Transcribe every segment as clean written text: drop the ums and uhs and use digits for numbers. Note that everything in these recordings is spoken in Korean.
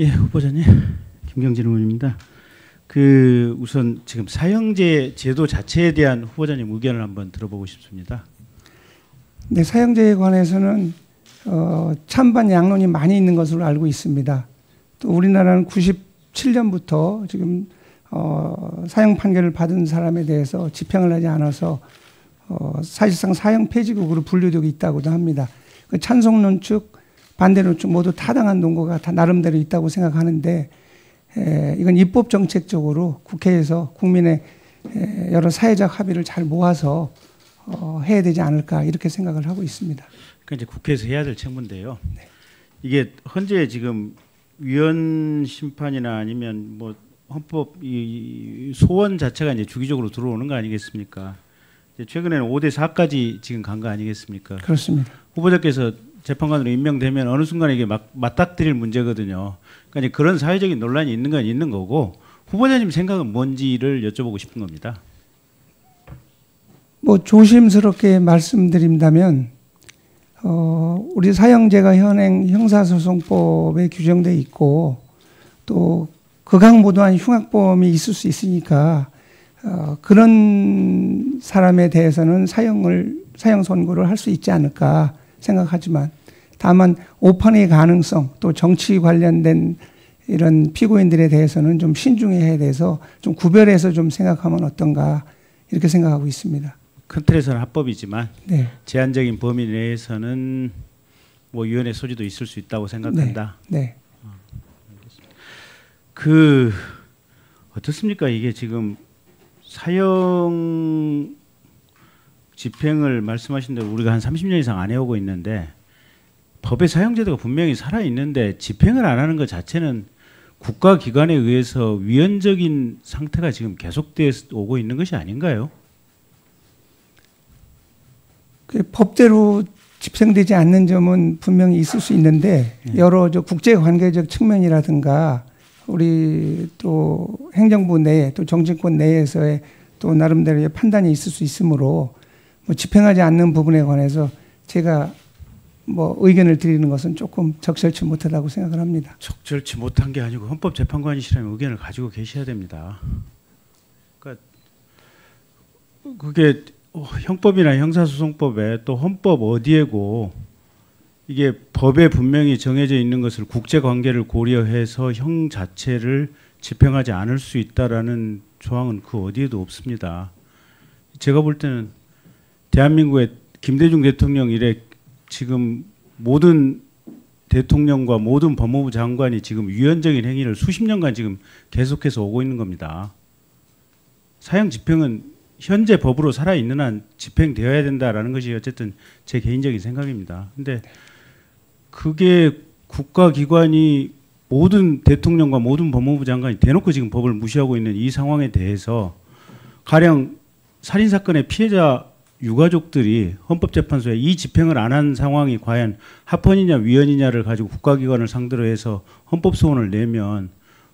예, 후보자님, 김경진 의원입니다. 우선 지금 사형제 제도 자체에 대한 후보자님 의견을 한번 들어보고 싶습니다. 네, 사형제에 관해서는 찬반 양론이 많이 있는 것으로 알고 있습니다. 또 우리나라는 97년부터 지금 사형 판결을 받은 사람에 대해서 집행을 하지 않아서 사실상 사형 폐지국으로 분류되고 있다고도 합니다. 그 찬성론 측, 반대론 측 모두 타당한 논거가 다 나름대로 있다고 생각하는데 이건 입법 정책적으로 국회에서 국민의 여러 사회적 합의를 잘 모아서 해야 되지 않을까 이렇게 생각을 하고 있습니다. 그러니까 이제 국회에서 해야 될 책무인데요. 네. 이게 현재 지금 위헌 심판이나 아니면 뭐 헌법 이 소원 자체가 이제 주기적으로 들어오는 거 아니겠습니까? 이제 최근에는 5대 4까지 지금 간 거 아니겠습니까? 그렇습니다. 후보자께서 재판관으로 임명되면 어느 순간에 이게 맞닥뜨릴 문제거든요. 그러니까 이제 그런 사회적인 논란이 있는 건 있는 거고 후보자님 생각은 뭔지를 여쭤보고 싶은 겁니다. 뭐 조심스럽게 말씀드린다면 우리 사형제가 현행 형사소송법에 규정돼 있고 또 극악무도한 흉악범이 있을 수 있으니까 그런 사람에 대해서는 사형 선고를 할 수 있지 않을까 생각하지만 다만 오판의 가능성 또 정치 관련된 이런 피고인들에 대해서는 좀 신중해야 돼서 좀 구별해서 좀 생각하면 어떤가 이렇게 생각하고 있습니다. 큰 틀에서는 합법이지만 네. 제한적인 범위 내에서는 뭐 위헌의 소지도 있을 수 있다고 생각한다. 네. 어떻습니까? 이게 지금 사형 집행을 말씀하신 대로 우리가 한 30년 이상 안 해오고 있는데 법의 사형제도가 분명히 살아있는데 집행을 안 하는 것 자체는 국가기관에 의해서 위헌적인 상태가 지금 계속되어 오고 있는 것이 아닌가요? 법대로 집행되지 않는 점은 분명히 있을 수 있는데 여러 국제관계적 측면이라든가 우리 또 행정부 내에 또 정치권 내에서의 또 나름대로의 판단이 있을 수 있으므로 뭐 집행하지 않는 부분에 관해서 제가 뭐 의견을 드리는 것은 조금 적절치 못하다고 생각을 합니다. 적절치 못한 게 아니고 헌법재판관이시라면 의견을 가지고 계셔야 됩니다. 그러니까 그게 형법이나 형사소송법에 또 헌법 어디에고 이게 법에 분명히 정해져 있는 것을 국제관계를 고려해서 형 자체를 집행하지 않을 수 있다라는 조항은 그 어디에도 없습니다. 제가 볼 때는 대한민국의 김대중 대통령 이래 지금 모든 대통령과 모든 법무부 장관이 지금 위헌적인 행위를 수십 년간 지금 계속해서 오고 있는 겁니다. 사형 집행은 현재 법으로 살아있는 한 집행되어야 된다라는 것이 어쨌든 제 개인적인 생각입니다. 근데 그게 국가기관이 모든 대통령과 모든 법무부 장관이 대놓고 지금 법을 무시하고 있는 이 상황에 대해서 가령 살인사건의 피해자 유가족들이 헌법재판소에 이 집행을 안 한 상황이 과연 합헌이냐 위헌이냐를 가지고 국가기관을 상대로 해서 헌법소원을 내면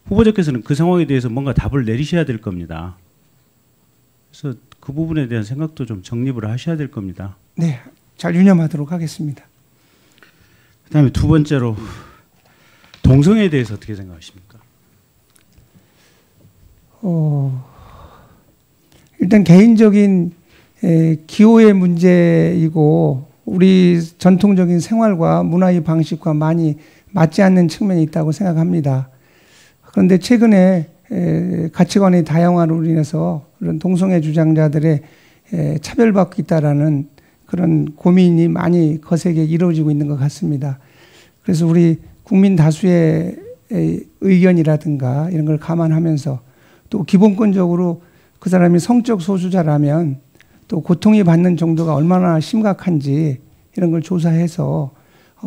후보자께서는 그 상황에 대해서 뭔가 답을 내리셔야 될 겁니다. 그래서 그 부분에 대한 생각도 좀 정립을 하셔야 될 겁니다. 네, 잘 유념하도록 하겠습니다. 그다음에 두 번째로 동성애에 대해서 어떻게 생각하십니까? 일단 개인적인 기호의 문제이고 우리 전통적인 생활과 문화의 방식과 많이 맞지 않는 측면이 있다고 생각합니다. 그런데 최근에 가치관의 다양화로 인해서 그런 동성애 주장자들의 차별받고 있다라는 그런 고민이 많이 거세게 이루어지고 있는 것 같습니다. 그래서 우리 국민 다수의 의견이라든가 이런 걸 감안하면서 또 기본권적으로 그 사람이 성적 소수자라면 또 고통이 받는 정도가 얼마나 심각한지 이런 걸 조사해서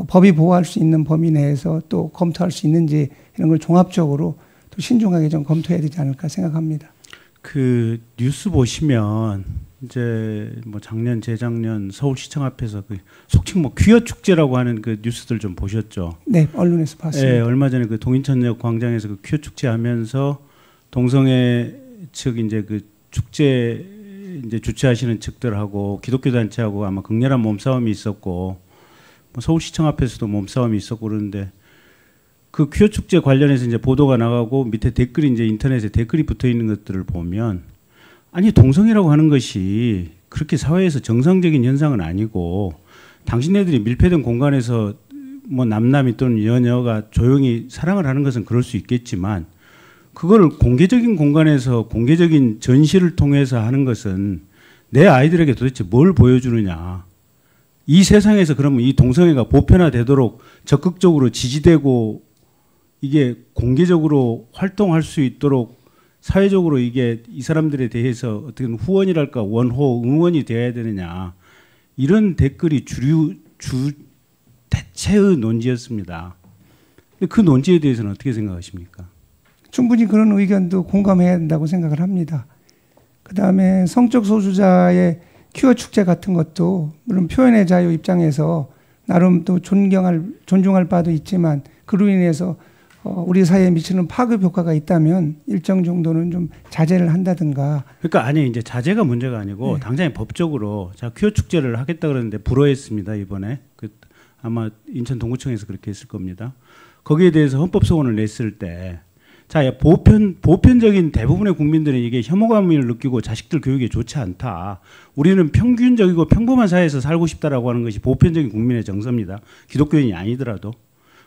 법이 보호할 수 있는 범위 내에서 또 검토할 수 있는지 이런 걸 종합적으로 또 신중하게 좀 검토해야 되지 않을까 생각합니다. 그 뉴스 보시면 이제 뭐 작년 재작년 서울시청 앞에서 그 속칭 뭐 퀴어 축제라고 하는 그 뉴스들 좀 보셨죠? 네, 언론에서 봤습니다. 네, 얼마 전에 그 동인천역 광장에서 그 퀴어 축제 하면서 동성애 측 이제 그 축제 이제 주최하시는 측들하고 기독교 단체하고 아마 극렬한 몸싸움이 있었고 뭐 서울시청 앞에서도 몸싸움이 있었고 그러는데 그 퀴어 축제 관련해서 이제 보도가 나가고 밑에 댓글이 이제 인터넷에 댓글이 붙어 있는 것들을 보면 아니 동성애라고 하는 것이 그렇게 사회에서 정상적인 현상은 아니고 당신네들이 밀폐된 공간에서 뭐 남남이 또는 여녀가 조용히 사랑을 하는 것은 그럴 수 있겠지만 그거를 공개적인 공간에서 공개적인 전시를 통해서 하는 것은 내 아이들에게 도대체 뭘 보여주느냐. 이 세상에서 그러면 이 동성애가 보편화되도록 적극적으로 지지되고 이게 공개적으로 활동할 수 있도록 사회적으로 이게 이 사람들에 대해서 어떻게 후원이랄까 원호 응원이 되어야 되느냐. 이런 댓글이 대체의 논지였습니다. 근데 그 논지에 대해서는 어떻게 생각하십니까? 충분히 그런 의견도 공감해야 된다고 생각을 합니다. 그다음에 성적 소수자의 퀴어 축제 같은 것도 물론 표현의 자유 입장에서 나름 또 존중할 바도 있지만 그로 인해서 우리 사회에 미치는 파급 효과가 있다면 일정 정도는 좀 자제를 한다든가. 그러니까 아니 이제 자제가 문제가 아니고 네. 당장에 법적으로 자 퀴어 축제를 하겠다 그랬는데 불허했습니다 이번에. 아마 인천 동구청에서 그렇게 했을 겁니다. 거기에 대해서 헌법 소원을 냈을 때, 자 보편적인 대부분의 국민들은 이게 혐오감을 느끼고 자식들 교육에 좋지 않다. 우리는 평균적이고 평범한 사회에서 살고 싶다라고 하는 것이 보편적인 국민의 정서입니다. 기독교인이 아니더라도.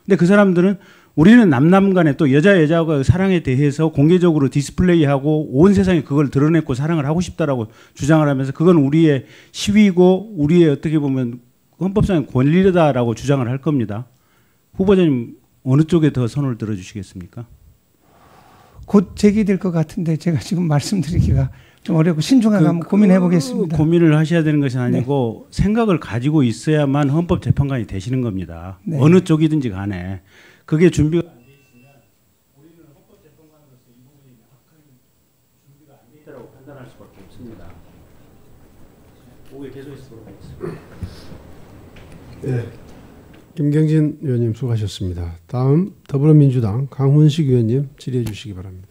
근데 그 사람들은 우리는 남남 간에 또 여자가 사랑에 대해서 공개적으로 디스플레이하고 온 세상에 그걸 드러냈고 사랑을 하고 싶다라고 주장을 하면서 그건 우리의 시위고 우리의 어떻게 보면 헌법상의 권리다라고 주장을 할 겁니다. 후보자님 어느 쪽에 더 손을 들어주시겠습니까? 곧 제기될 것 같은데 제가 지금 말씀드리기가 좀 어렵고 신중하게 한번 고민해 보겠습니다. 고민을 하셔야 되는 것이 아니고 네. 생각을 가지고 있어야만 헌법재판관이 되시는 겁니다. 네. 어느 쪽이든지 간에. 그게 준비가 안 돼 있으면 우리는 헌법재판관으로서 이 부분이 명확한 준비가 안 돼 있다고 판단할 수밖에 없습니다. 오후에 계속해서 돌아가겠습니다. 네, 김경진 의원님 수고하셨습니다. 다음 더불어민주당 강훈식 의원님 질의해 주시기 바랍니다.